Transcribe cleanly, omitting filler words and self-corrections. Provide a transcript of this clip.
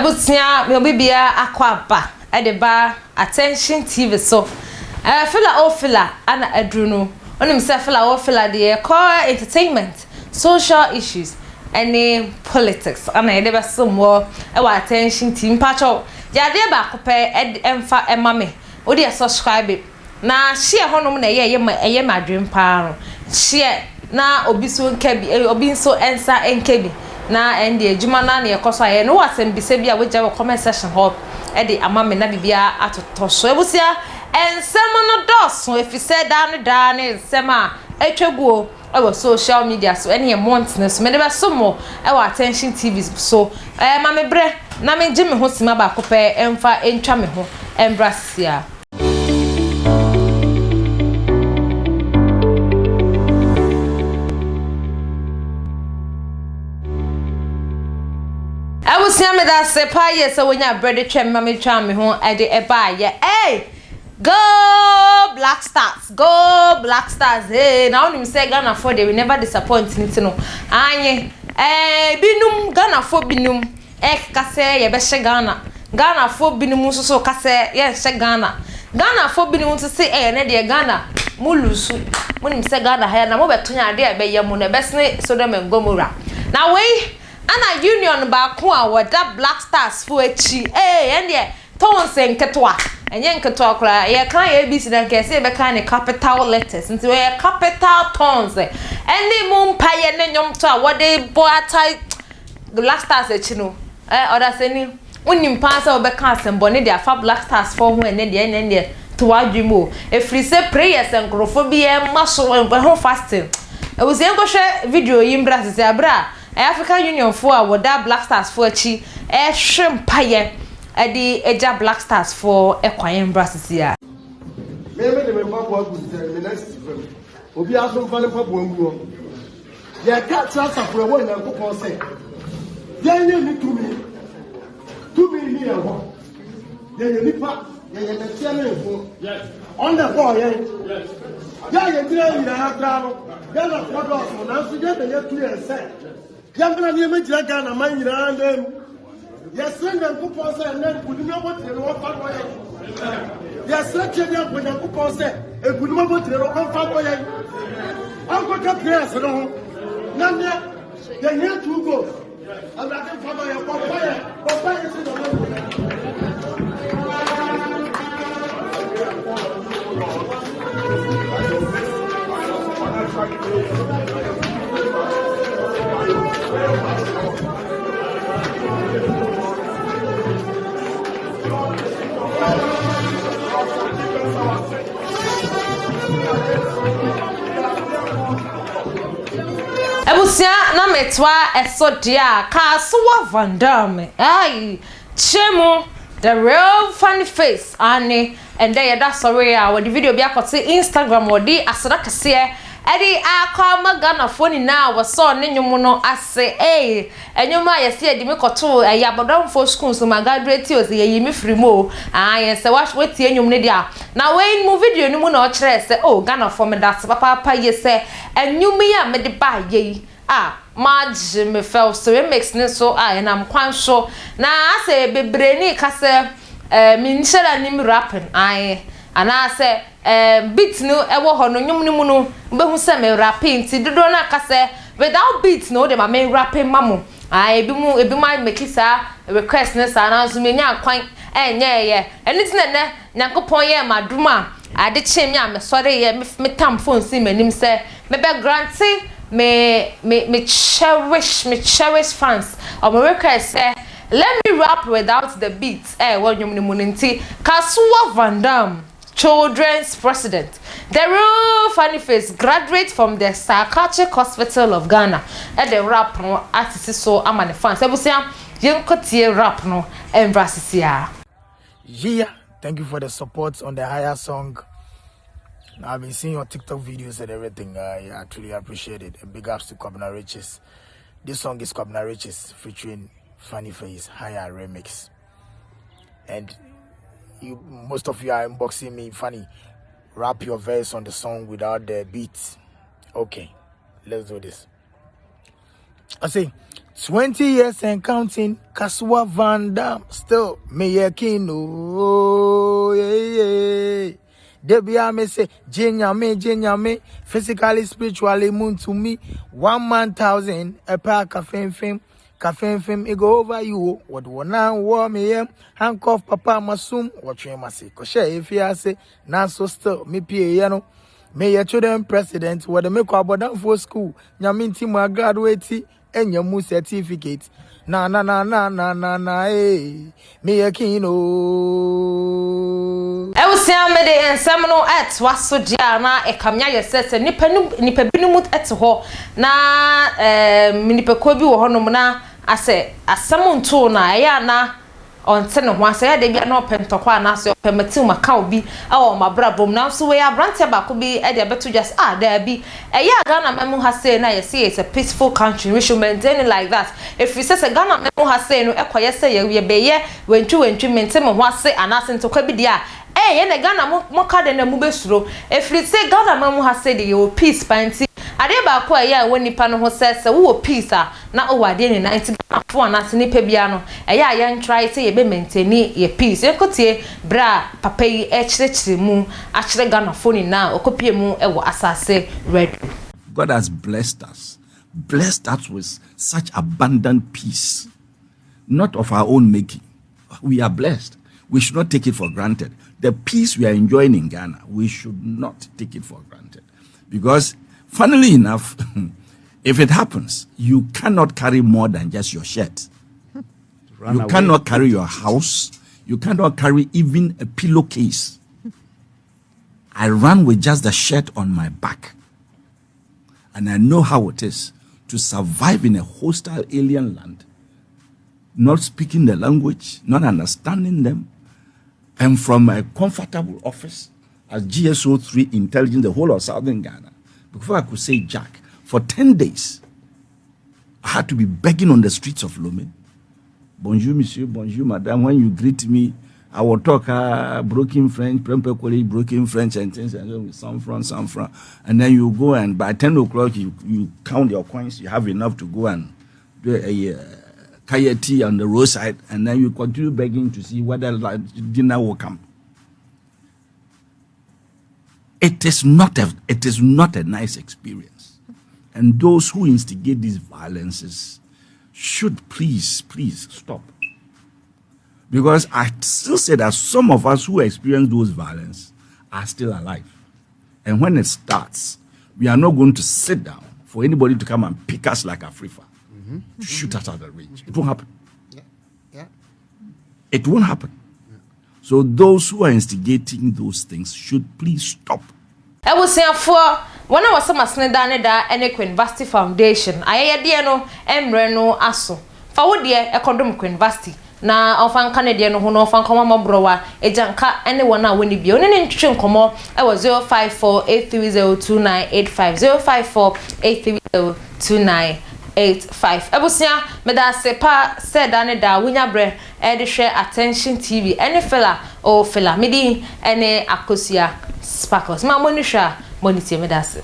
Ebusia me bibia akwaba e de ba attention TV so fila ana adru no onim se fila de call entertainment social issues any politics ana e de be somwo e wa attention TV pacho ya de ba kope emfa emame odi e subscribe na share honom na eye madwem pa no share na obi so nkebi obi so ensa enkebi na ende adwuma na na yekoso aye no wasem bise bia we jawo comment section hall e de amame na bibia atoto so ebusia ensem no doso efise da ne ensem a etwaguo e wo social media so ene ye montness me de be somo e wo attention TV so mame bre na me gye me ho sima ba kope emfa entwa me ho embrasia Ebusia me da se pa ye se wonya bread twem ma me twa me ho e de e ba ye go Black Stars hey now nim say Ghana for they will never disappoint nti no anye binum Ghana for binum ka say ye be hye Ghana for binum so ka say ye hye Ghana for binum to say ne de Ghana mulusu nim say Ghana ha na mo beto nya de e be ye mu na besne Sodom and Gomorrah na we ana union ba ko a woda Black Stars fo echi ende tons enketwa enye nketwa kra ye kan ye bi sidan kese be kan ne capital letters nti we capital tons ende mu mpaye ne nyom to a wode boatai Black Stars echi no oda seni unim pansa obe kan sembo ne dia fa Black Stars for ho ene dia ene to adwimo efri se prayers enkrofobia maso ho fasting e wo se enkohwe video yimbra se abra African Union for woda Black Stars for chi shrimpaye edi eja Black Stars for ekwayen brasisia me de me papa agu me next film obi aso mfa ne papa angu ye ka tra safro wo na kokon se ye ni tumi ni e ho ye nipa ye na tia me fo yes on the boy yes ye dire ira ha tra no ye na fodo so na so ye de ye tu ye se Yambra ni me jira Ghana man nyina ndem. Yesenda nkupon se na nkuduma botire no fa boye. Yesra dia bonya nkupon se ekuduma botire no fa boye. Anko ka prayers no ho. Na me ye here to go. Abaka fa boye papa se no. Ebusia na metwa esodia ka so wa vandam chemo the real funny face ane and there that sorry what the video be akote Instagram wodi asada kase edi akwa Ghana phone na wo so ne nwum no ase enyum a yesi edi me koto yabodon for school so ma graduate o se yimi free mo yesi wati enyum ne dia na we mu video ni mu na o kire se Ghana for me that papa yesi enyum ya me de ba ye maj me fel so we mix ne so na mkwan so na ase bebre ni kase mi nshara ni rapping ana se beat no ewo ho no nwum ni mu no behu se me rapping ti dodo na kase without beat no de ma me rapping mamo ebi ma make sa request ne sa na so me nya kwan enye ye eniti ne nyankopon ye maduma ade chim ya me sori ye me tam phone si manim se me be granty me cherish fans of my request say let me rap without the beat what you munti Kasua Van Dam children's president the real funny face graduate from the Psychiatric Hospital of Ghana the rap no artist so amane fans ebusia yenkotie rap no embrasisia thank you for the support on the higher song. I've been seeing your TikTok videos and everything. I truly appreciate it. A big ups to Kwabena Riches. This song is Kwabena Riches featuring Funny Face Higher Remix. And most of you are inboxing me, Funny, rap your verse on the song without the beats. Okay, let's do this. I say, 20 years and counting, Kaswa Van Dam, still me a king, oh, yeah. Debia me say, Jinya me, physically, spiritually, moon to me, 1,000, a pack of fame, it go over you, what one now, war me, handcuff papa, masum, what you must say, Koshe, if you say, now so still, me piano. May your children president, what the make about for school, Yaminti, my graduate, and your moon certificate. Na, me a kino. I was saying, me de ensemble at was so jana, a camia, your sister, nipa binumut at ho, na, minipacobi or honomana, I say, a summon tona, na. On ten of once I did no pentaqua na so permitima cow be oh my brabum now so we are branted back could be a better just there be a ya Ghana memo has say na you see it's a peaceful country we should maintain it like that if we say a Ghana memo has say no equire say we be when you maintain what say and ask to be there eh na Ghana mo ka de na mu besuro if we say Ghana memo has say the peace panty ade ba ko ya woni pa no ho sese wo peace na o wade ni 90 afo na se nipa bia no ya ya try say ye be maintain ye peace ekotie bra papa yi e chire mu a chire Ghana phone na okopie mu e wo asase red. God has blessed us with such abundant peace, not of our own making. We are blessed. We should not take it for granted. The peace we are enjoying in Ghana, we should not take it for granted. Because funnily enough, if it happens, you cannot carry more than just your shirt. You cannot carry your house. You cannot carry even a pillowcase. I ran with just the shirt on my back. And I know how it is to survive in a hostile alien land, not speaking the language, not understanding them, and from a comfortable office as GSO3 intelligence the whole of southern Ghana. Before I could say Jack, for 10 days, I had to be begging on the streets of Lomé. Bonjour, monsieur, bonjour, madame. When you greet me, I will talk broken French, broken French, and things, and some franc. And then you go, and by 10 o'clock, you count your coins. You have enough to go and do a kaya tea on the roadside, and then you continue begging to see whether dinner will come. It is not a nice experience. And those who instigate these violences should please stop. Because I still say that some of us who experience those violence are still alive. And when it starts, we are not going to sit down for anybody to come and pick us like a free-for, to shoot us out of the range. It won't happen. Yeah. It won't happen. Yeah. So those who are instigating those things should please stop. I was saying for when I was some asneda da ene University Foundation. Aye de no emre no aso. Fa wo de e condom University. Na ofan Canada no ho no ofan koma mabrowa ejanka ene wona woni bi oni ne ntwe nkomo e wo 0548302985 0548302985 ebusia meda sepa said ane da wunya bre e de hwe Attention TV ene fela o fela medi ene akosia sparkles ma moni hwa monitie meda se